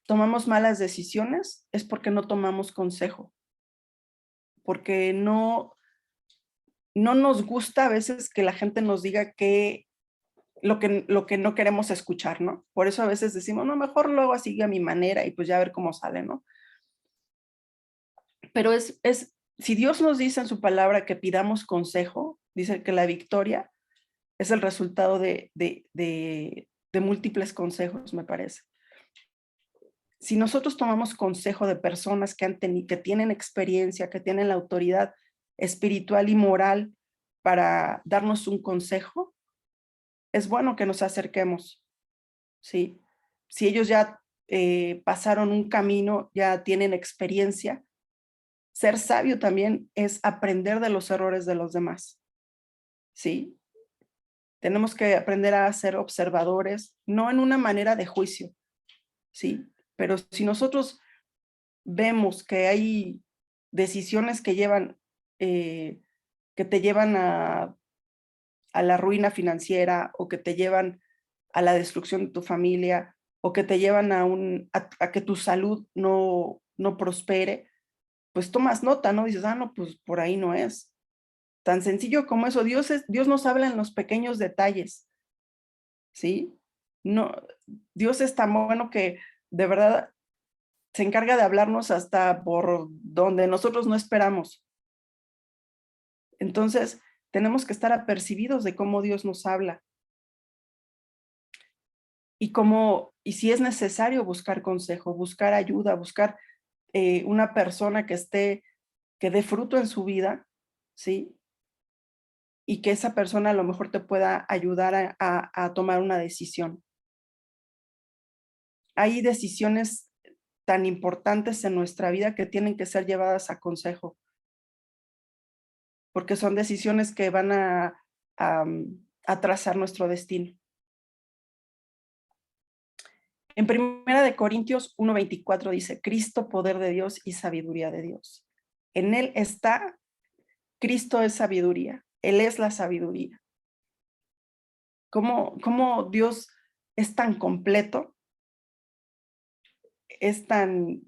tomamos malas decisiones es porque no tomamos consejo, porque no no nos gusta a veces que la gente nos diga que lo que no queremos escuchar, ¿no? Por eso a veces decimos, no, mejor lo hago así a mi manera y pues ya a ver cómo sale, ¿no? Pero si Dios nos dice en su palabra que pidamos consejo, dice que la victoria es el resultado de múltiples consejos, me parece. Si nosotros tomamos consejo de personas que tienen experiencia, que tienen la autoridad espiritual y moral para darnos un consejo, es bueno que nos acerquemos, ¿sí? Si ellos ya pasaron un camino, ya tienen experiencia, ser sabio también es aprender de los errores de los demás, ¿sí? Tenemos que aprender a ser observadores, no en una manera de juicio, ¿sí? Pero si nosotros vemos que hay decisiones que que te llevan a la ruina financiera o que te llevan a la destrucción de tu familia o que te llevan a que tu salud no prospere, pues tomas nota, ¿no? Dices, no, pues por ahí no es. Tan sencillo como eso. Dios nos habla en los pequeños detalles, ¿sí? No, Dios es tan bueno que de verdad se encarga de hablarnos hasta por donde nosotros no esperamos. Entonces, tenemos que estar apercibidos de cómo Dios nos habla y si es necesario buscar consejo, buscar ayuda, buscar una persona que dé fruto en su vida, ¿sí? Y que esa persona a lo mejor te pueda ayudar a tomar una decisión. Hay decisiones tan importantes en nuestra vida que tienen que ser llevadas a consejo, porque son decisiones que van a trazar nuestro destino. En 1 Corintios 1:24 dice, Cristo, poder de Dios y sabiduría de Dios. En Él está, Cristo es sabiduría, Él es la sabiduría. ¿Cómo Dios es tan completo? Es tan,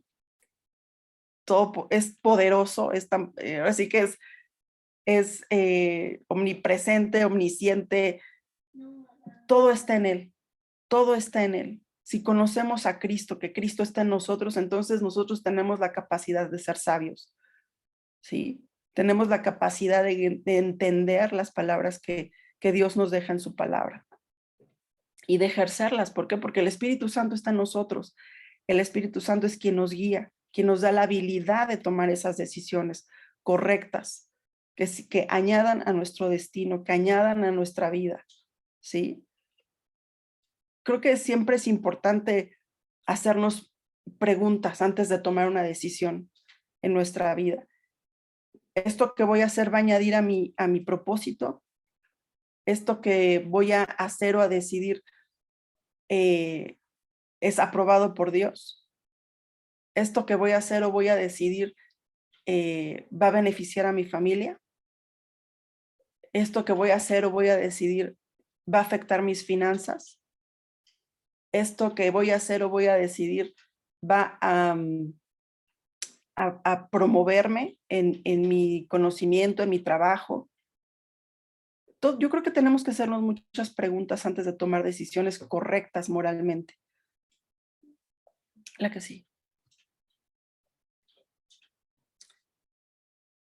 es poderoso, así que es omnipresente, omnisciente, todo está en Él, todo está en Él. Si conocemos a Cristo, que Cristo está en nosotros, entonces nosotros tenemos la capacidad de ser sabios, ¿sí? Tenemos la capacidad de entender las palabras que Dios nos deja en su palabra y de ejercerlas. ¿Por qué? Porque el Espíritu Santo está en nosotros. El Espíritu Santo es quien nos guía, quien nos da la habilidad de tomar esas decisiones correctas, que añadan a nuestro destino, que añadan a nuestra vida, ¿sí? Creo que siempre es importante hacernos preguntas antes de tomar una decisión en nuestra vida. ¿Esto que voy a hacer va a añadir a mi propósito? ¿Esto que voy a hacer o a decidir es aprobado por Dios? ¿Esto que voy a hacer o voy a decidir va a beneficiar a mi familia? ¿Esto que voy a hacer o voy a decidir va a afectar mis finanzas? ¿Esto que voy a hacer o voy a decidir va a promoverme en mi conocimiento, en mi trabajo? Yo creo que tenemos que hacernos muchas preguntas antes de tomar decisiones correctas moralmente. La que sí.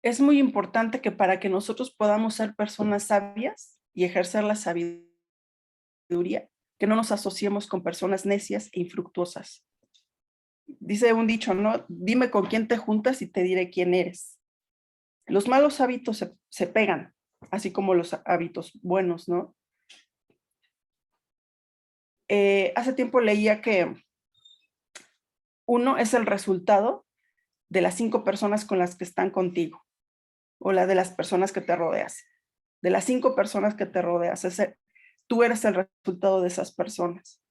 Es muy importante que para que nosotros podamos ser personas sabias y ejercer la sabiduría, que no nos asociemos con personas necias e infructuosas. Dice un dicho, ¿no? Dime con quién te juntas y te diré quién eres. Los malos hábitos se pegan, así como los hábitos buenos, ¿no? Hace tiempo leía que uno es el resultado de las 5 personas con las que están contigo o la de las personas que te rodeas. De las 5 personas que te rodeas, tú eres el resultado de esas personas.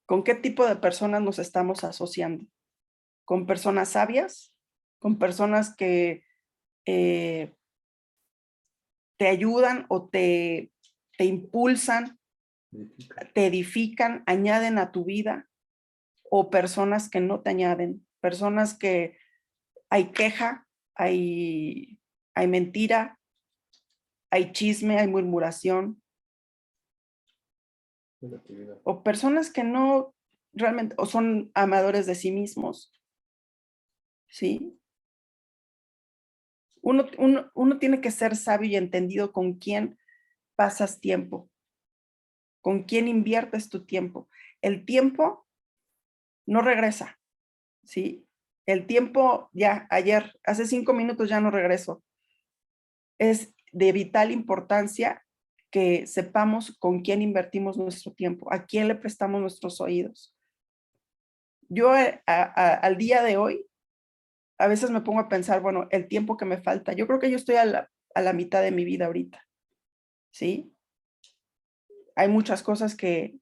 ¿Con qué tipo de personas nos estamos asociando? ¿Con personas sabias? ¿Con personas que te ayudan o te impulsan, te edifican, añaden a tu vida? ¿O personas que no te añaden? Personas que hay queja, hay hay mentira, hay chisme, hay murmuración, o personas que no realmente, o son amadores de sí mismos, ¿sí? Uno tiene que ser sabio y entendido con quién pasas tiempo, con quién inviertes tu tiempo. El tiempo no regresa, ¿sí? El tiempo ya, ayer, hace 5 minutos ya no regreso. Es de vital importancia que sepamos con quién invertimos nuestro tiempo, a quién le prestamos nuestros oídos. Yo al día de hoy, a veces me pongo a pensar, bueno, el tiempo que me falta. Yo creo que yo estoy a la mitad de mi vida ahorita, ¿sí? Hay muchas cosas que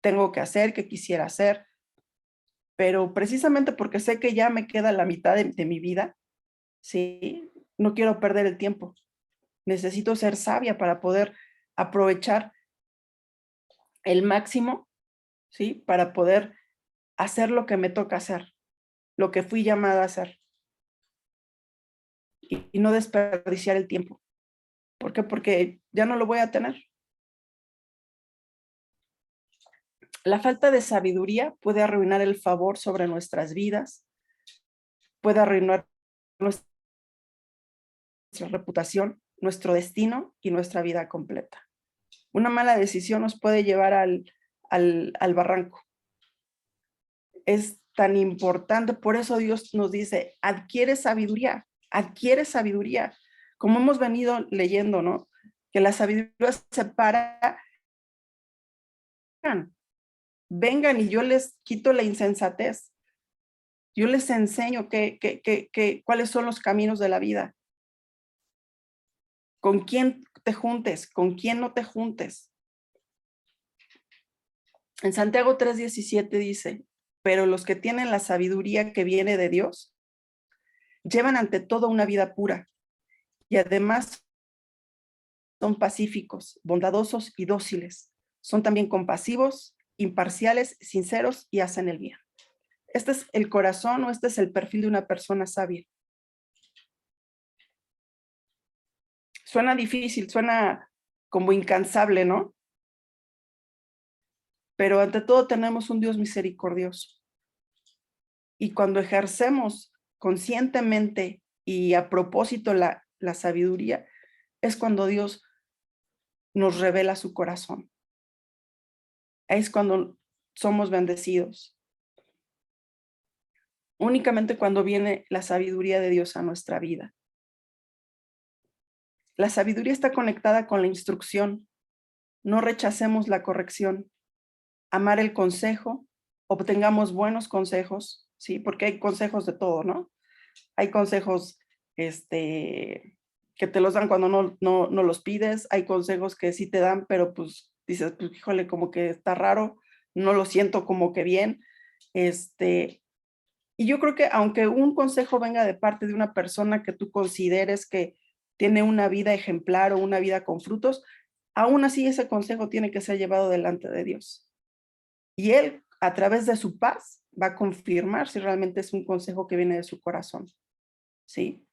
tengo que hacer, que quisiera hacer, pero precisamente porque sé que ya me queda la mitad de mi vida, ¿sí? No quiero perder el tiempo. Necesito ser sabia para poder aprovechar el máximo, ¿sí? Para poder hacer lo que me toca hacer, lo que fui llamada a hacer y no desperdiciar el tiempo. ¿Por qué? Porque ya no lo voy a tener. La falta de sabiduría puede arruinar el favor sobre nuestras vidas, puede arruinar nuestra reputación, nuestro destino y nuestra vida completa. Una mala decisión nos puede llevar al barranco. Es tan importante, por eso Dios nos dice, adquiere sabiduría, adquiere sabiduría. Como hemos venido leyendo, ¿no? Que la sabiduría separa, vengan y yo les quito la insensatez. Yo les enseño cuáles son los caminos de la vida. Con quién te juntes, con quién no te juntes. En Santiago 3:17 dice, pero los que tienen la sabiduría que viene de Dios, llevan ante todo una vida pura y además son pacíficos, bondadosos y dóciles. Son también compasivos, imparciales, sinceros y hacen el bien. Este es el corazón o este es el perfil de una persona sabia. Suena difícil, suena como incansable, ¿no? Pero ante todo tenemos un Dios misericordioso. Y cuando ejercemos conscientemente y a propósito la sabiduría, es cuando Dios nos revela su corazón. Es cuando somos bendecidos. Únicamente cuando viene la sabiduría de Dios a nuestra vida. La sabiduría está conectada con la instrucción. No rechacemos la corrección. Amar el consejo, obtengamos buenos consejos, ¿sí? Porque hay consejos de todo, ¿no? Hay consejos que te los dan cuando no los pides, hay consejos que sí te dan, pero pues dices, pues híjole, como que está raro, no lo siento como que bien. Y yo creo que aunque un consejo venga de parte de una persona que tú consideres que tiene una vida ejemplar o una vida con frutos, aún así ese consejo tiene que ser llevado delante de Dios. Y Él, a través de su paz, va a confirmar si realmente es un consejo que viene de su corazón. ¿Sí?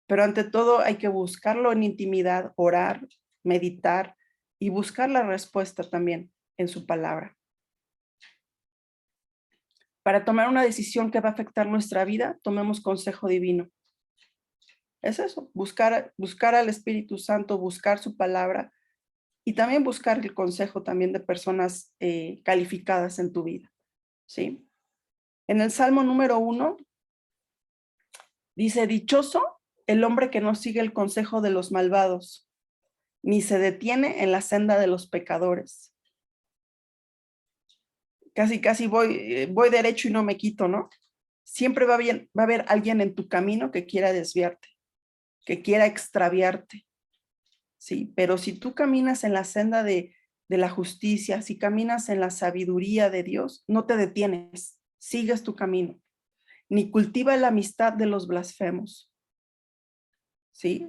Pero ante todo hay que buscarlo en intimidad, orar, meditar y buscar la respuesta también en su palabra. Para tomar una decisión que va a afectar nuestra vida, tomemos consejo divino. Es eso, buscar al Espíritu Santo, buscar su palabra y también buscar el consejo también de personas calificadas en tu vida, ¿sí? En el Salmo número 1 dice, dichoso el hombre que no sigue el consejo de los malvados, ni se detiene en la senda de los pecadores. Casi voy derecho y no me quito, ¿no? Siempre va a haber alguien en tu camino que quiera desviarte, que quiera extraviarte, ¿sí? Pero si tú caminas en la senda de la justicia, si caminas en la sabiduría de Dios, no te detienes, sigues tu camino, ni cultiva la amistad de los blasfemos, ¿sí?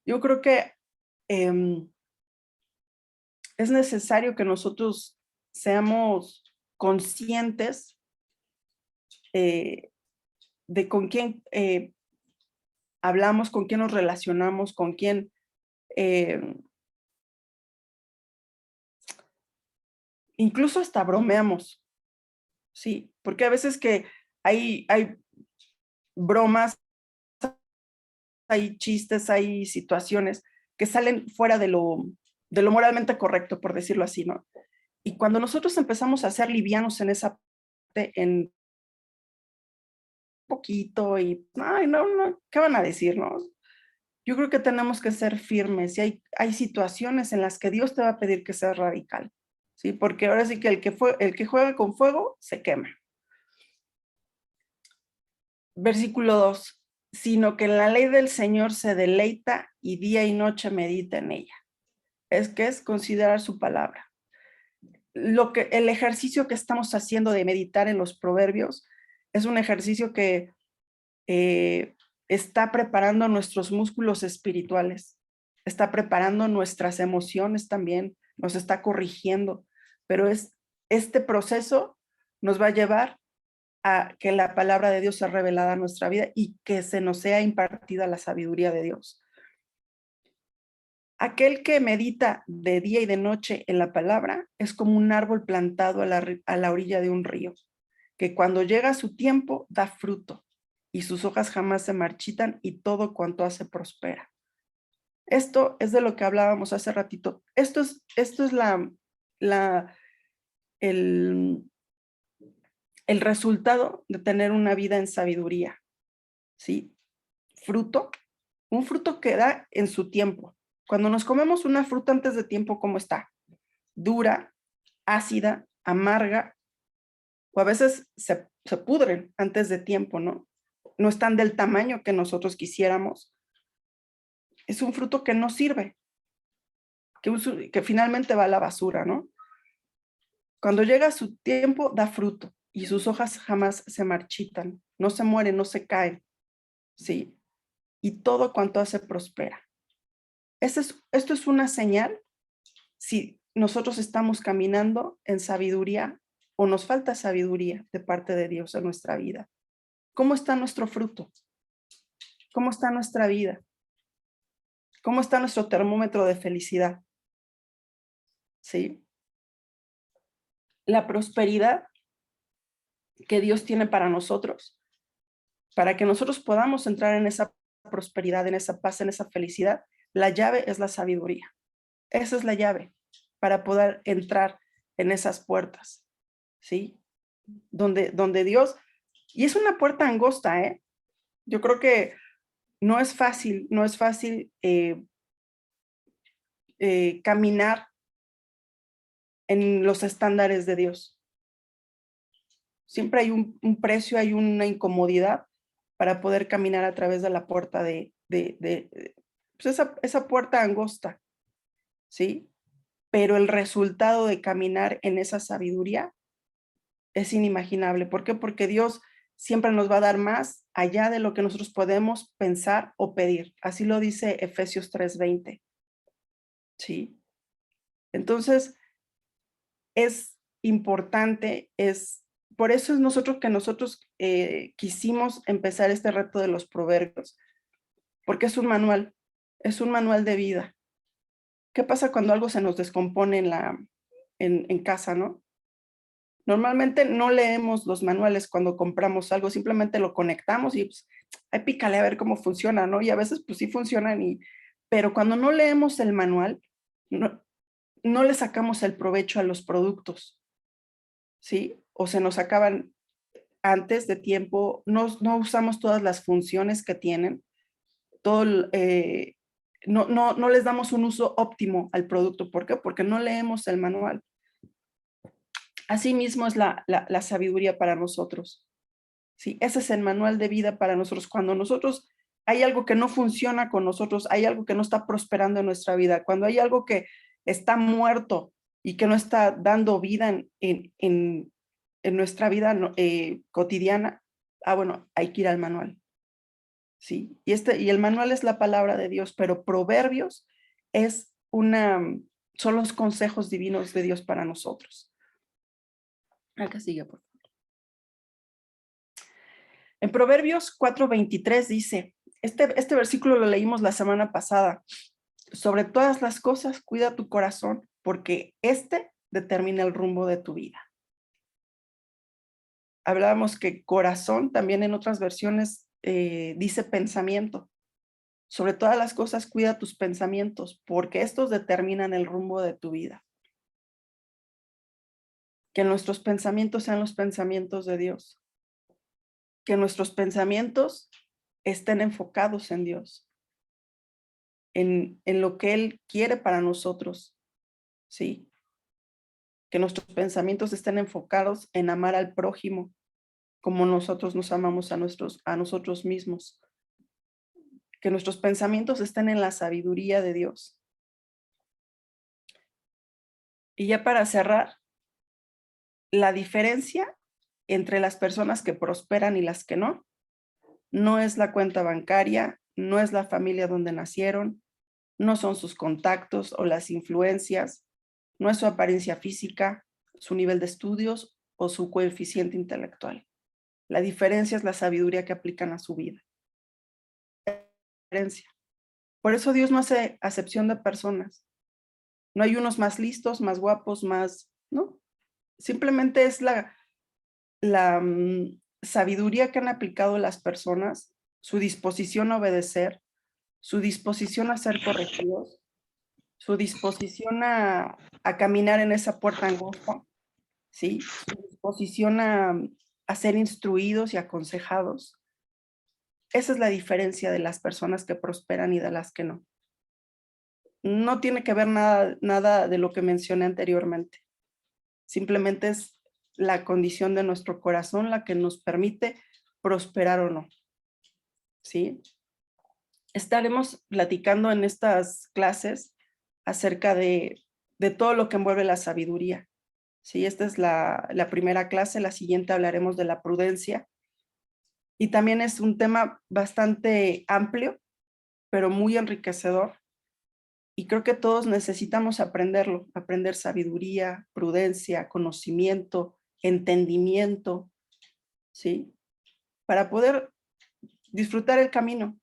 Yo creo que es necesario que nosotros seamos conscientes de con quién hablamos, con quién nos relacionamos, con quién incluso hasta bromeamos, ¿sí? Porque a veces que hay bromas, hay chistes, hay situaciones que salen fuera de lo moralmente correcto, por decirlo así, ¿no? Y cuando nosotros empezamos a ser livianos en esa parte, en poquito y, ay, no, no, ¿qué van a decir, no? Yo creo que tenemos que ser firmes y hay situaciones en las que Dios te va a pedir que seas radical, ¿sí? Porque ahora sí que el que juega con fuego se quema. Versículo 2, sino que en la ley del Señor se deleita y día y noche medita en ella. Es considerar su palabra. El ejercicio que estamos haciendo de meditar en los proverbios es un ejercicio que está preparando nuestros músculos espirituales, está preparando nuestras emociones también, nos está corrigiendo, pero este proceso nos va a llevar a que la palabra de Dios sea revelada a nuestra vida y que se nos sea impartida la sabiduría de Dios. Aquel que medita de día y de noche en la palabra es como un árbol plantado a la orilla de un río, que cuando llega su tiempo da fruto y sus hojas jamás se marchitan y todo cuanto hace prospera. Esto es de lo que hablábamos hace ratito. Esto es el resultado de tener una vida en sabiduría, ¿sí? Un fruto que da en su tiempo. Cuando nos comemos una fruta antes de tiempo, ¿cómo está? Dura, ácida, amarga, o a veces se pudren antes de tiempo, ¿no? No están del tamaño que nosotros quisiéramos. Es un fruto que no sirve, que finalmente va a la basura, ¿no? Cuando llega su tiempo, da fruto y sus hojas jamás se marchitan, no se mueren, no se caen, ¿sí? Y todo cuanto hace prospera. Esto es una señal si nosotros estamos caminando en sabiduría o nos falta sabiduría de parte de Dios en nuestra vida. ¿Cómo está nuestro fruto? ¿Cómo está nuestra vida? ¿Cómo está nuestro termómetro de felicidad? ¿Sí? La prosperidad que Dios tiene para nosotros, para que nosotros podamos entrar en esa prosperidad, en esa paz, en esa felicidad, la llave es la sabiduría. Esa es la llave para poder entrar en esas puertas, ¿sí? Donde Dios, y es una puerta angosta, ¿eh? Yo creo que no es fácil caminar en los estándares de Dios. Siempre hay un precio, hay una incomodidad para poder caminar a través de la puerta pues esa puerta angosta, ¿sí? Pero el resultado de caminar en esa sabiduría es inimaginable. ¿Por qué? Porque Dios siempre nos va a dar más allá de lo que nosotros podemos pensar o pedir. Así lo dice Efesios 3:20. ¿Sí? Entonces, es importante, por eso es nosotros quisimos empezar este reto de los proverbios, porque es un manual de vida. ¿Qué pasa cuando algo se nos descompone en casa, no? Normalmente no leemos los manuales cuando compramos algo, simplemente lo conectamos y pues, ahí pícale a ver cómo funciona, ¿no? Y a veces pues sí funcionan, pero cuando no leemos el manual, no le sacamos el provecho a los productos, ¿sí? O se nos acaban antes de tiempo, no usamos todas las funciones que tienen, no les damos un uso óptimo al producto. ¿Por qué? Porque no leemos el manual. Asimismo es la sabiduría para nosotros. ¿Sí? Ese es el manual de vida para nosotros. Cuando nosotros hay algo que no funciona con nosotros, hay algo que no está prosperando en nuestra vida, cuando hay algo que está muerto y que no está dando vida en nuestra vida cotidiana, bueno, hay que ir al manual. ¿Sí? Y el manual es la palabra de Dios, pero Proverbios son los consejos divinos de Dios para nosotros. Acá sigue, por favor. En Proverbios 4:23 dice, Este versículo lo leímos la semana pasada. Sobre todas las cosas, cuida tu corazón, porque este determina el rumbo de tu vida. Hablábamos que corazón también en otras versiones dice pensamiento. Sobre todas las cosas, cuida tus pensamientos, porque estos determinan el rumbo de tu vida. Que nuestros pensamientos sean los pensamientos de Dios. Que nuestros pensamientos estén enfocados en Dios, en lo que Él quiere para nosotros, ¿sí? Que nuestros pensamientos estén enfocados en amar al prójimo, como nosotros nos amamos a nosotros mismos. Que nuestros pensamientos estén en la sabiduría de Dios. Y ya para cerrar, la diferencia entre las personas que prosperan y las que no es la cuenta bancaria, no es la familia donde nacieron, no son sus contactos o las influencias, no es su apariencia física, su nivel de estudios o su coeficiente intelectual. La diferencia es la sabiduría que aplican a su vida. Por eso Dios no hace acepción de personas. No hay unos más listos, más guapos, más, ¿no? Simplemente es la sabiduría que han aplicado las personas, su disposición a obedecer, su disposición a ser corregidos, su disposición a caminar en esa puerta angosta, ¿sí? Su disposición a ser instruidos y aconsejados. Esa es la diferencia de las personas que prosperan y de las que no. No tiene que ver nada de lo que mencioné anteriormente. Simplemente es la condición de nuestro corazón la que nos permite prosperar o no, ¿sí? Estaremos platicando en estas clases acerca de todo lo que envuelve la sabiduría, ¿sí? Esta es la primera clase, la siguiente hablaremos de la prudencia. Y también es un tema bastante amplio, pero muy enriquecedor. Y creo que todos necesitamos aprenderlo, aprender sabiduría, prudencia, conocimiento, entendimiento, ¿sí? Para poder disfrutar el camino,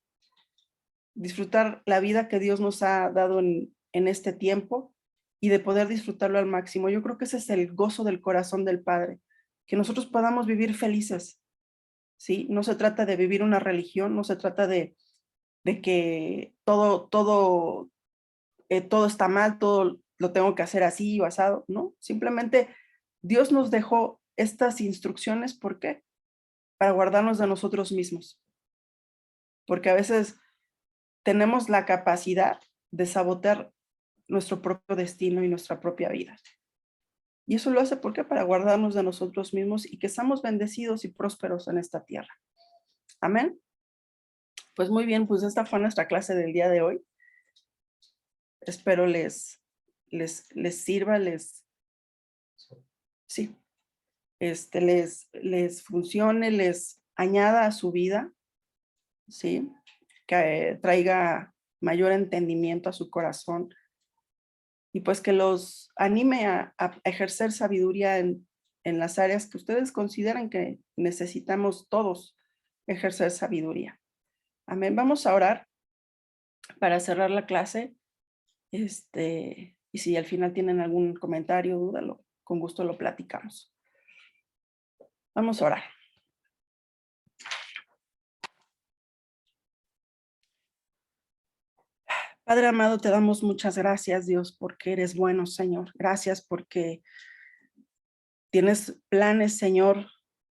disfrutar la vida que Dios nos ha dado en este tiempo y de poder disfrutarlo al máximo. Yo creo que ese es el gozo del corazón del Padre, que nosotros podamos vivir felices, ¿sí? No se trata de vivir una religión, no se trata de que todo está mal, todo lo tengo que hacer así o asado, ¿no? Simplemente Dios nos dejó estas instrucciones, ¿por qué? Para guardarnos de nosotros mismos. Porque a veces tenemos la capacidad de sabotear nuestro propio destino y nuestra propia vida. Y eso lo hace, ¿por qué? Para guardarnos de nosotros mismos y que seamos bendecidos y prósperos en esta tierra. Amén. Pues muy bien, pues esta fue nuestra clase del día de hoy. Espero les sirva, sí, les funcione, les añada a su vida, ¿sí? Que traiga mayor entendimiento a su corazón y pues que los anime a ejercer sabiduría en las áreas que ustedes consideran que necesitamos todos ejercer sabiduría. Amén. Vamos a orar para cerrar la clase. Y si al final tienen algún comentario, dúdalo, con gusto lo platicamos. Vamos a orar. Padre amado, te damos muchas gracias, Dios, porque eres bueno, Señor. Gracias porque tienes planes, Señor,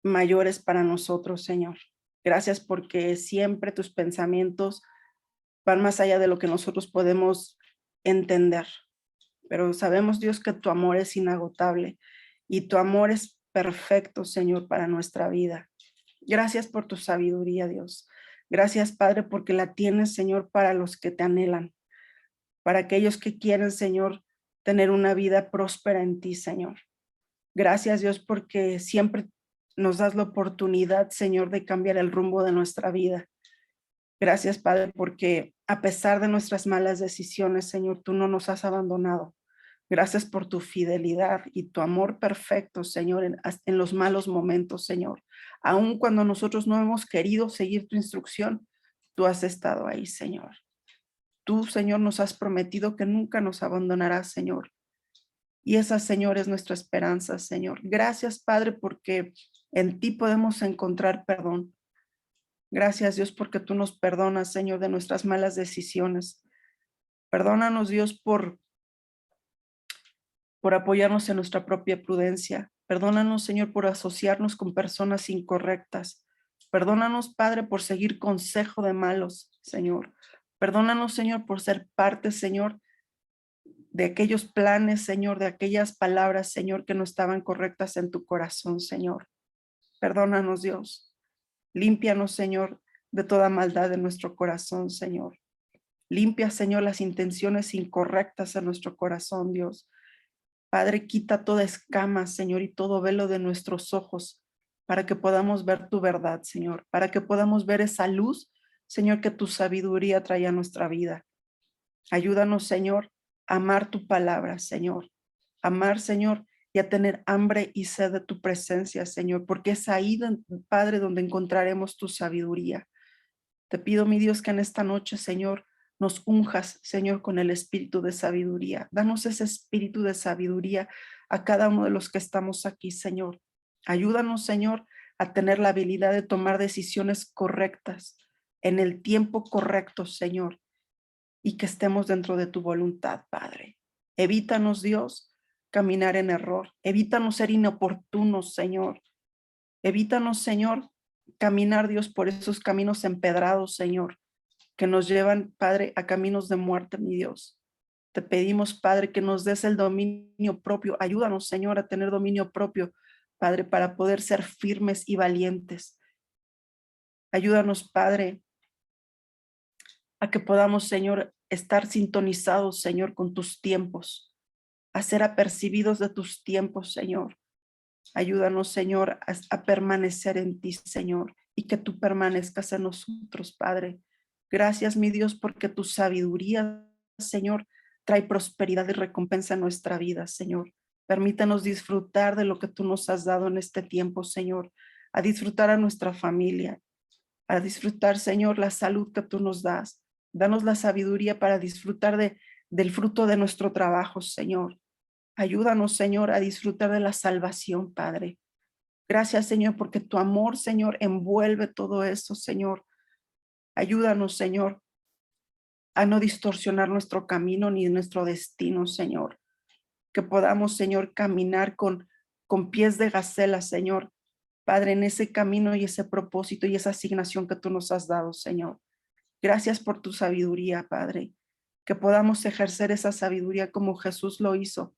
mayores para nosotros, Señor. Gracias porque siempre tus pensamientos van más allá de lo que nosotros podemos entender. Pero sabemos, Dios, que tu amor es inagotable y tu amor es perfecto, Señor, para nuestra vida. Gracias por tu sabiduría, Dios. Gracias, Padre, porque la tienes, Señor, para los que te anhelan, para aquellos que quieren, Señor, tener una vida próspera en ti, Señor. Gracias, Dios, porque siempre nos das la oportunidad, Señor, de cambiar el rumbo de nuestra vida. Gracias, Padre, porque a pesar de nuestras malas decisiones, Señor, tú no nos has abandonado. Gracias por tu fidelidad y tu amor perfecto, Señor, en los malos momentos, Señor. Aun cuando nosotros no hemos querido seguir tu instrucción, Tú has estado ahí, Señor. Tú, Señor, nos has prometido que nunca nos abandonarás, Señor. Y esa, Señor, es nuestra esperanza, Señor. Gracias, Padre, porque en ti podemos encontrar perdón. Gracias, Dios, porque tú nos perdonas, Señor, de nuestras malas decisiones. Perdónanos, Dios, por apoyarnos en nuestra propia prudencia. Perdónanos, Señor, por asociarnos con personas incorrectas. Perdónanos, Padre, por seguir consejo de malos, Señor. Perdónanos, Señor, por ser parte, Señor, de aquellos planes, Señor, de aquellas palabras, Señor, que no estaban correctas en tu corazón, Señor. Perdónanos, Dios. Límpianos, Señor, de toda maldad de nuestro corazón, Señor. Limpia, Señor, las intenciones incorrectas en nuestro corazón, Dios. Padre, quita toda escama, Señor, y todo velo de nuestros ojos para que podamos ver tu verdad, Señor, para que podamos ver esa luz, Señor, que tu sabiduría trae a nuestra vida. Ayúdanos, Señor, a amar tu palabra, Señor. Amar, Señor, y a tener hambre y sed de tu presencia, Señor, porque es ahí, Padre, donde encontraremos tu sabiduría. Te pido, mi Dios, que en esta noche, Señor, nos unjas, Señor, con el espíritu de sabiduría. Danos ese espíritu de sabiduría a cada uno de los que estamos aquí, Señor. Ayúdanos, Señor, a tener la habilidad de tomar decisiones correctas en el tiempo correcto, Señor, y que estemos dentro de tu voluntad, Padre. Evítanos, Dios, caminar en error. Evítanos ser inoportunos, Señor. Evítanos, Señor, caminar, Dios, por esos caminos empedrados, Señor, que nos llevan, Padre, a caminos de muerte, mi Dios. Te pedimos, Padre, que nos des el dominio propio. Ayúdanos, Señor, a tener dominio propio, Padre, para poder ser firmes y valientes. Ayúdanos, Padre, a que podamos, Señor, estar sintonizados, Señor, con tus tiempos, a ser apercibidos de tus tiempos, Señor. Ayúdanos, Señor, a permanecer en ti, Señor, y que tú permanezcas en nosotros, Padre. Gracias, mi Dios, porque tu sabiduría, Señor, trae prosperidad y recompensa en nuestra vida, Señor. Permítanos disfrutar de lo que tú nos has dado en este tiempo, Señor, a disfrutar a nuestra familia, a disfrutar, Señor, la salud que tú nos das. Danos la sabiduría para disfrutar del fruto de nuestro trabajo, Señor. Ayúdanos, Señor, a disfrutar de la salvación, Padre. Gracias, Señor, porque tu amor, Señor, envuelve todo eso, Señor. Ayúdanos, Señor, a no distorsionar nuestro camino ni nuestro destino, Señor. Que podamos, Señor, caminar con pies de gacela, Señor. Padre, en ese camino y ese propósito y esa asignación que tú nos has dado, Señor. Gracias por tu sabiduría, Padre. Que podamos ejercer esa sabiduría como Jesús lo hizo.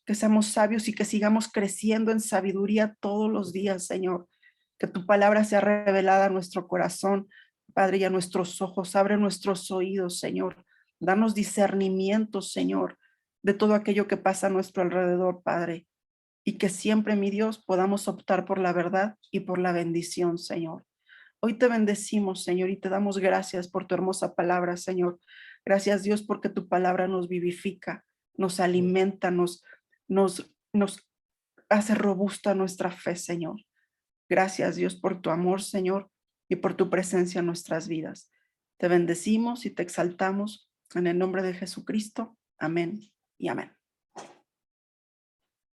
Que seamos sabios y que sigamos creciendo en sabiduría todos los días, Señor. Que tu palabra sea revelada a nuestro corazón, Padre, y a nuestros ojos. Abre nuestros oídos, Señor. Danos discernimiento, Señor, de todo aquello que pasa a nuestro alrededor, Padre. Y que siempre, mi Dios, podamos optar por la verdad y por la bendición, Señor. Hoy te bendecimos, Señor, y te damos gracias por tu hermosa palabra, Señor. Gracias, Dios, porque tu palabra nos vivifica, nos alimenta, nos hace robusta nuestra fe, Señor. Gracias, Dios, por tu amor, Señor, y por tu presencia en nuestras vidas. Te bendecimos y te exaltamos en el nombre de Jesucristo. Amén y amén.